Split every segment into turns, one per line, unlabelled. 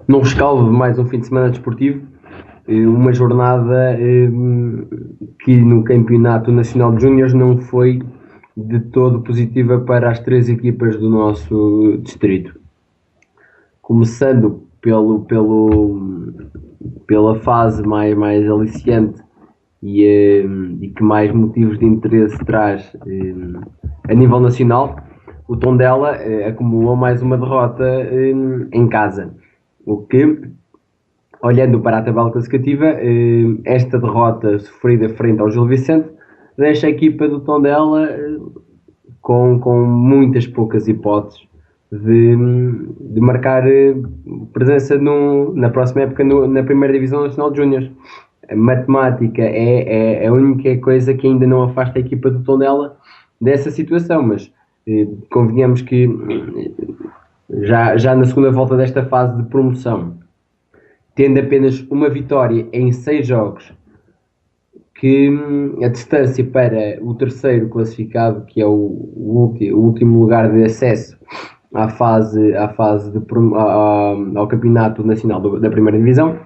No rescaldo de mais um fim de semana desportivo, uma jornada que no Campeonato Nacional de Júniores não foi de todo positiva para as três equipas do nosso distrito. Começando pela fase mais aliciante e que mais motivos de interesse traz a nível nacional, o Tondela acumulou mais uma derrota em casa, o que, olhando para a tabela classificativa, esta derrota sofrida frente ao Gil Vicente deixa a equipa do Tondela com muitas poucas hipóteses de marcar presença na próxima época na primeira divisão nacional de Júniores. A matemática é a única coisa que ainda não afasta a equipa do Tondela dessa situação, mas convenhamos que já na segunda volta desta fase de promoção, tendo apenas uma vitória em 6 jogos, que a distância para o terceiro classificado, que é o último lugar de acesso ao campeonato nacional da primeira divisão,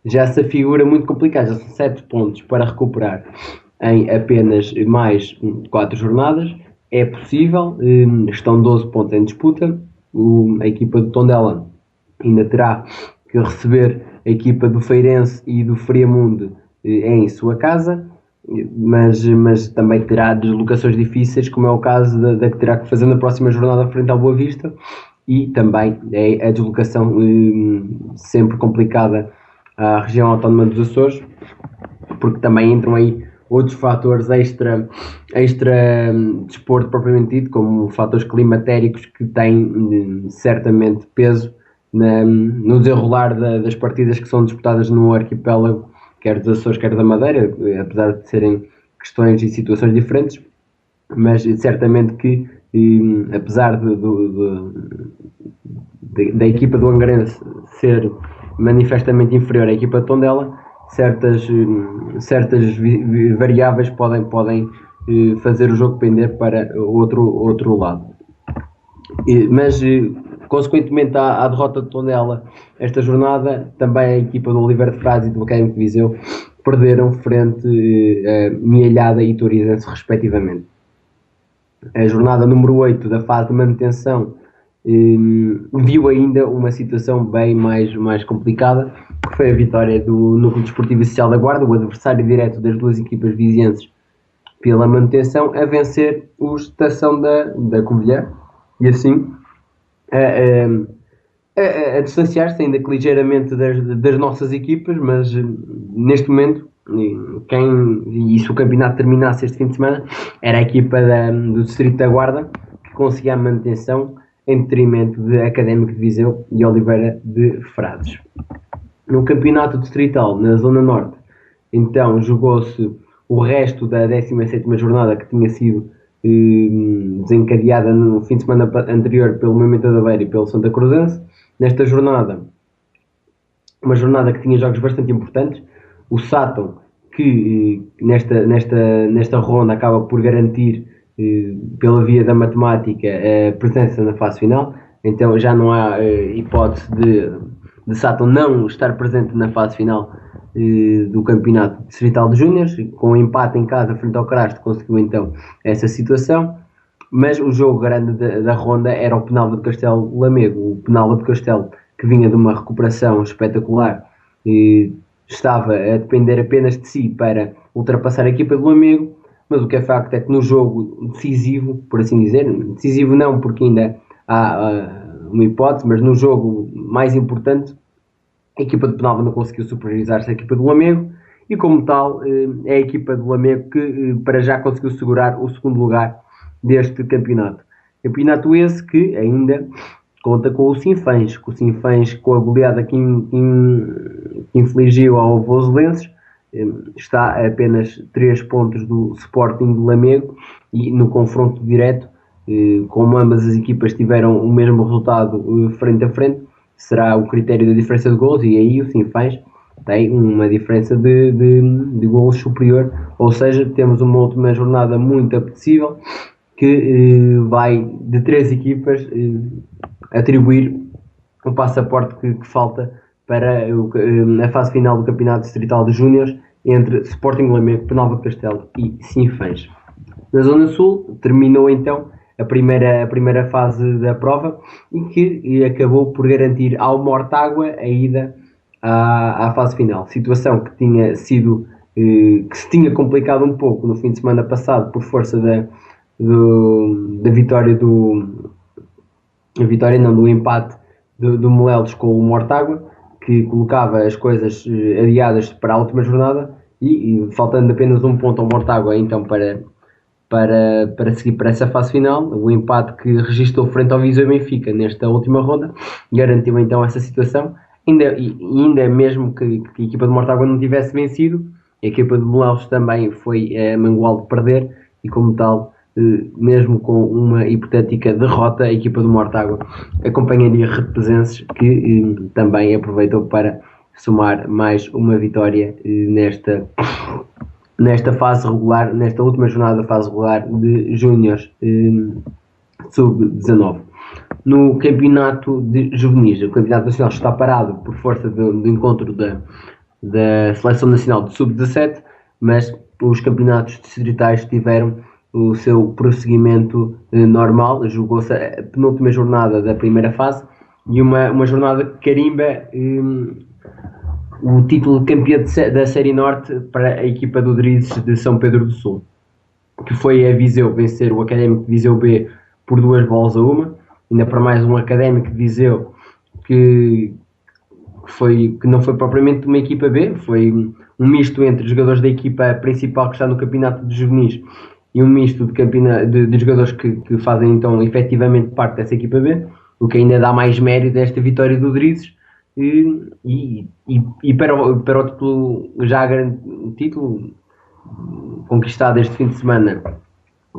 já se figura muito complicado. Já são 7 pontos para recuperar em apenas mais 4 jornadas. É possível, estão 12 pontos em disputa. A equipa do Tondela ainda terá que receber a equipa do Feirense e do Friamundo em sua casa, mas também terá deslocações difíceis, como é o caso da que terá que fazer na próxima jornada frente ao Boa Vista, e também é a deslocação sempre complicada à região autónoma dos Açores, porque também entram aí outros fatores extra desporto propriamente dito, como fatores climatéricos que têm certamente peso no desenrolar das partidas que são disputadas no arquipélago, quer dos Açores, quer da Madeira, apesar de serem questões e situações diferentes, mas certamente que, apesar da equipa do Angrense ser manifestamente inferior à equipa de Tondela, certas variáveis podem fazer o jogo pender para outro lado. Mas, consequentemente à derrota de Tondela esta jornada, também a equipa do Oliveira de Frades e do Académico de Viseu perderam frente a Mielhada e Turizense, respectivamente. A jornada número 8 da fase de manutenção viu ainda uma situação bem mais complicada, que foi a vitória do Núcleo Desportivo e Social da Guarda, o adversário direto das duas equipas vizienses pela manutenção, a vencer o Estação da Covilhã, e assim a distanciar-se ainda que ligeiramente das nossas equipas, mas neste momento, e se o campeonato terminasse este fim de semana, era a equipa do Distrito da Guarda que conseguia a manutenção em detrimento de Académico de Viseu e Oliveira de Frades. No campeonato distrital, na Zona Norte, então jogou-se o resto da 17ª jornada, que tinha sido desencadeada no fim de semana anterior pelo Moimenta da Beira e pelo Santa Cruzense. Nesta jornada, uma jornada que tinha jogos bastante importantes, o Sátão, que nesta ronda acaba por garantir, pela via da matemática, a presença na fase final, então já não há hipótese de Sátão não estar presente na fase final do campeonato distrital de Júniores. Com o empate em casa frente ao Crasto conseguiu então essa situação, mas o jogo grande da ronda era o Penalva de Castelo Lamego. O Penalva de Castelo, que vinha de uma recuperação espetacular, estava a depender apenas de si para ultrapassar a equipa do Lamego, mas o que é facto é que no jogo decisivo, por assim dizer, decisivo não porque ainda há uma hipótese, mas no jogo mais importante, a equipa de Penalva não conseguiu superiorizar-se à equipa do Lamego, e como tal é a equipa do Lamego que para já conseguiu segurar o segundo lugar deste campeonato. Campeonato esse que ainda conta com o Sinfãs, com a goleada que infligiu ao Voselenses, está a apenas 3 pontos do Sporting de Lamego, e no confronto direto, como ambas as equipas tiveram o mesmo resultado frente a frente, será o critério da diferença de gols, e aí o Sinfãs tem uma diferença de gols superior, ou seja, temos uma última jornada muito apetecível, que vai de 3 equipas atribuir o passaporte que falta para a fase final do Campeonato Distrital de Júniores entre Sporting Lamego, Penalva de Castelo e Sinfãs. Na Zona Sul terminou então a primeira fase da prova e que acabou por garantir ao Mortágua a ida à fase final. Situação que tinha sido que se tinha complicado um pouco no fim de semana passado por força da vitória do empate do Molelos com o Mortágua, que colocava as coisas adiadas para a última jornada e faltando apenas um ponto ao Mortágua então para seguir para essa fase final. O empate que registrou frente ao Viseu Benfica nesta última ronda garantiu então essa situação, ainda mesmo que a equipa de Mortágua não tivesse vencido, a equipa de Molelos também foi mangual de perder e como tal, mesmo com uma hipotética derrota, a equipa do Mortágua acompanharia Repesenses, que também aproveitou para somar mais uma vitória nesta fase regular, nesta última jornada da fase regular de Júniores sub-19. No campeonato de juvenis, o campeonato nacional está parado por força do encontro da seleção nacional de sub-17, mas os campeonatos distritais tiveram o seu prosseguimento normal. Jogou-se a penúltima jornada da primeira fase e uma jornada que carimba o título de campeão da Série Norte para a equipa do Drizes de São Pedro do Sul, que foi a Viseu vencer o Académico de Viseu B por 2-1, ainda para mais um Académico de Viseu que não foi propriamente uma equipa B, foi um misto entre jogadores da equipa principal que está no campeonato de juvenis e um misto de jogadores que fazem então efetivamente parte dessa equipa B, o que ainda dá mais mérito desta vitória do Drizes. E para o título, já grande título conquistado este fim de semana,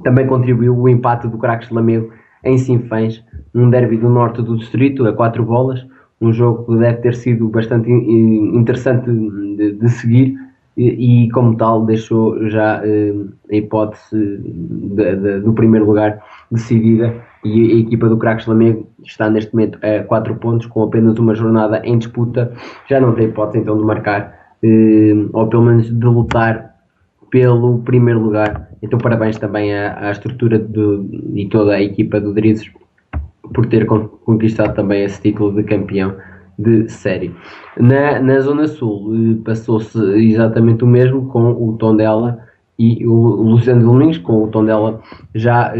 também contribuiu o empate do Craques de Lamego em Sinfãs, num derby do norte do distrito, a 4 bolas, um jogo que deve ter sido bastante interessante de seguir e como tal deixou já a hipótese do primeiro lugar decidida, e a equipa do Craques Lamego está neste momento a 4 pontos, com apenas uma jornada em disputa, já não tem hipótese então de marcar ou pelo menos de lutar pelo primeiro lugar. Então parabéns também à estrutura e toda a equipa do Drizes por ter conquistado também esse título de campeão de série. Na Zona Sul passou-se exatamente o mesmo, com o Tondela e o Luciano de Domingos, com o Tondela já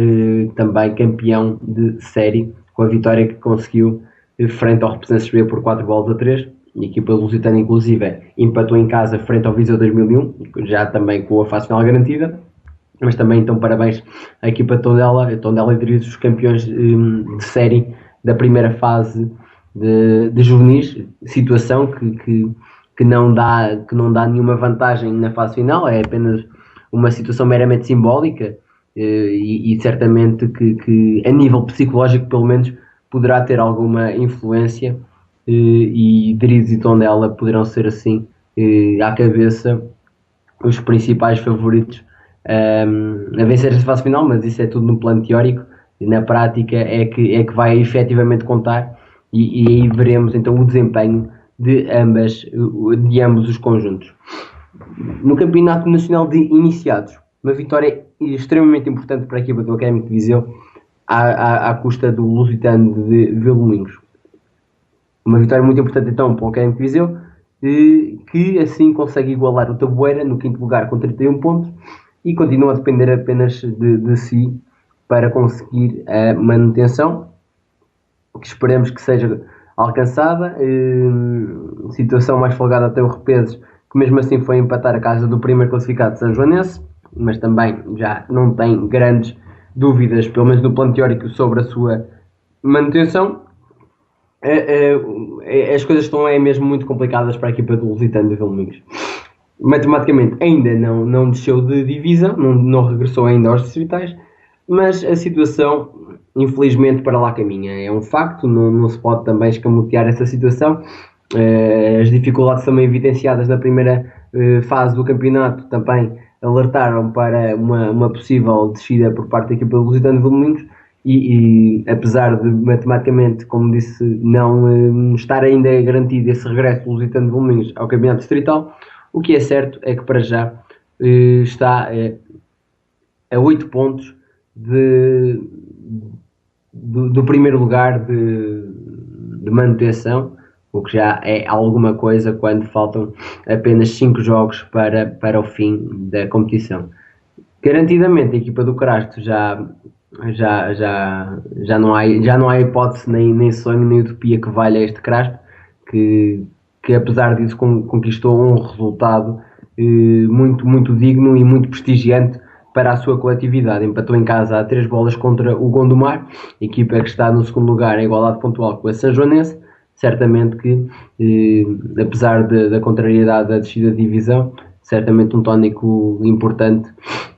também campeão de série, com a vitória que conseguiu frente ao Representantes B por 4-3. A equipa lusitana inclusive empatou em casa frente ao Viseu 2001, já também com a fase final garantida. Mas também então parabéns à equipa Tondela e Drizes, os campeões de série da primeira fase de juvenis, situação que não dá nenhuma vantagem na fase final, é apenas uma situação meramente simbólica e certamente que a nível psicológico pelo menos poderá ter alguma influência e Drizes e Tondela poderão ser assim à cabeça os principais favoritos a vencer esta fase final, mas isso é tudo no plano teórico, e na prática é que vai efetivamente contar e aí veremos então o desempenho de ambos os conjuntos. No Campeonato Nacional de Iniciados, uma vitória extremamente importante para a equipa do Académico de Viseu à custa do Lusitano de Vilmoinhos. Uma vitória muito importante então para o Académico de Viseu, que assim consegue igualar o Taboeira no quinto lugar com 31 pontos e continua a depender apenas de si para conseguir a manutenção, que esperemos que seja alcançada. Situação mais folgada até o Repeses, que mesmo assim foi empatar a casa do primeiro classificado São Joanense, mas também já não tem grandes dúvidas, pelo menos no plano teórico, sobre a sua manutenção. As coisas estão mesmo muito complicadas para a equipa do Lusitano de Vilmoinhos. Matematicamente ainda não desceu de divisão, não regressou ainda aos distritais, mas a situação infelizmente para lá caminha, é um facto, não se pode também escamotear essa situação. As dificuldades também evidenciadas na primeira fase do campeonato também alertaram para uma possível descida por parte da equipa do Lusitano de Vilmoinhos e apesar de matematicamente, como disse, não estar ainda garantido esse regresso do Lusitano de Vilmoinhos ao Campeonato Distrital, o que é certo é que para já está a 8 pontos do primeiro lugar de manutenção, o que já é alguma coisa quando faltam apenas 5 jogos para o fim da competição. Garantidamente a equipa do Crasto já não há hipótese, nem sonho, nem utopia que valha este Crasto, que apesar disso conquistou um resultado muito digno e muito prestigiante para a sua coletividade. Empatou em casa a 3 bolas contra o Gondomar, equipa que está no segundo lugar em igualdade pontual com a Sanjoanense. Certamente que, apesar da contrariedade da descida de divisão, certamente um tónico importante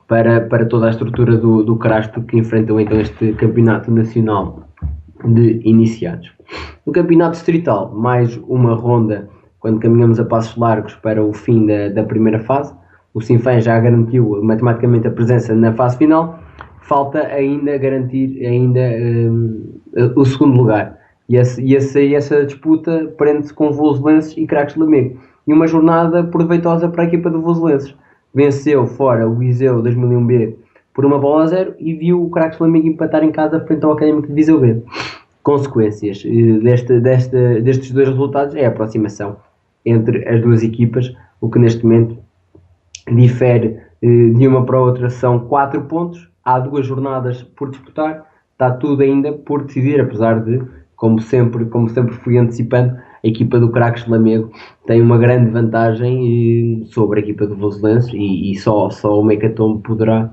para toda a estrutura do Crasto, que enfrentam então este campeonato nacional de iniciados. No campeonato distrital, mais uma ronda quando caminhamos a passos largos para o fim da primeira fase. O Sinfém já garantiu matematicamente a presença na fase final, falta ainda garantir o segundo lugar. E essa disputa prende-se com Voselenses e Craques de Lamego. E uma jornada proveitosa para a equipa do Voselenses. Venceu fora o Viseu 2001B por 1-0 e viu o Craques de Lamego empatar em casa frente ao Académico de Viseu B. Consequências destes dois resultados é a aproximação entre as duas equipas, o que neste momento difere de uma para a outra são 4 pontos, há 2 jornadas por disputar, está tudo ainda por decidir, apesar de, como sempre fui antecipando, a equipa do Craques de Lamego tem uma grande vantagem sobre a equipa do Voselenses e só o Mecatombe poderá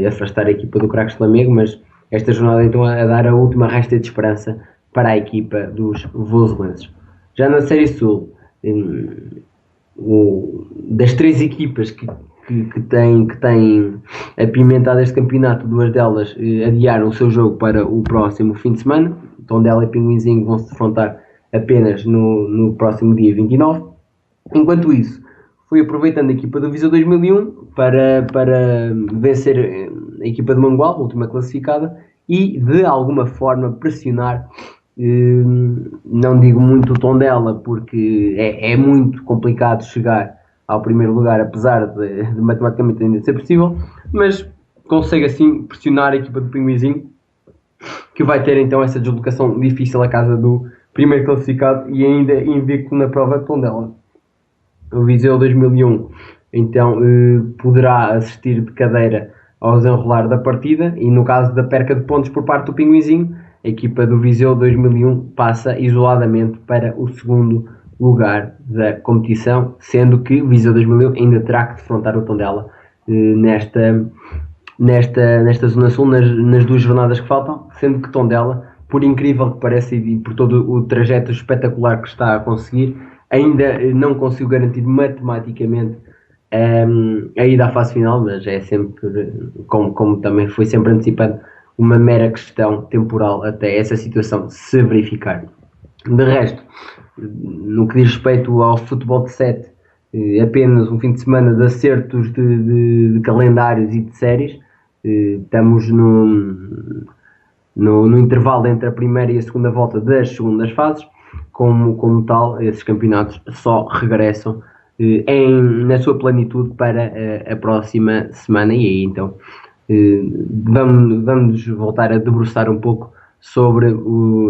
afastar a equipa do Craques de Lamego, mas esta jornada então a dar a última resta de esperança para a equipa dos Voselenses. Já na Série Sul, das 3 equipas que têm apimentado este campeonato, 2 delas adiaram o seu jogo para o próximo fim de semana. Tondela e Pinguinzinho vão se defrontar apenas no próximo dia 29. Enquanto isso, fui aproveitando a equipa do Viseu 2001 para vencer a equipa de Mangual, a última classificada, e de alguma forma pressionar, não digo muito o Tondela, porque é muito complicado chegar ao primeiro lugar, apesar de matematicamente ainda ser possível, mas consegue assim pressionar a equipa do Pinguinzinho, que vai ter então essa deslocação difícil à casa do primeiro classificado e ainda invicto na prova de Tondela. O Viseu 2001 então poderá assistir de cadeira ao desenrolar da partida, e no caso da perca de pontos por parte do Pinguinzinho, a equipa do Viseu 2001 passa isoladamente para o segundo lugar da competição, sendo que o Viseu 2001 ainda terá que defrontar o Tondela nesta Zona Sul, nas 2 jornadas que faltam, sendo que Tondela, por incrível que pareça e por todo o trajeto espetacular que está a conseguir, ainda não conseguiu garantir matematicamente a ida à fase final, mas é sempre, como também foi sempre antecipado, uma mera questão temporal até essa situação se verificar. De resto, no que diz respeito ao futebol de 7, apenas um fim de semana de acertos de calendários e de séries. Estamos no intervalo entre a primeira e a segunda volta das segundas fases. Como tal, esses campeonatos só regressam na sua plenitude para a próxima semana, e aí então vamos voltar a debruçar um pouco sobre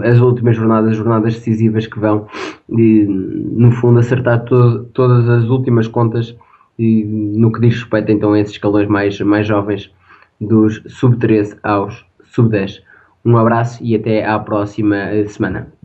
as últimas jornadas decisivas que vão, no fundo, acertar todas as últimas contas no que diz respeito então a esses escalões mais jovens, dos sub-13 aos sub-10. Um abraço e até à próxima semana.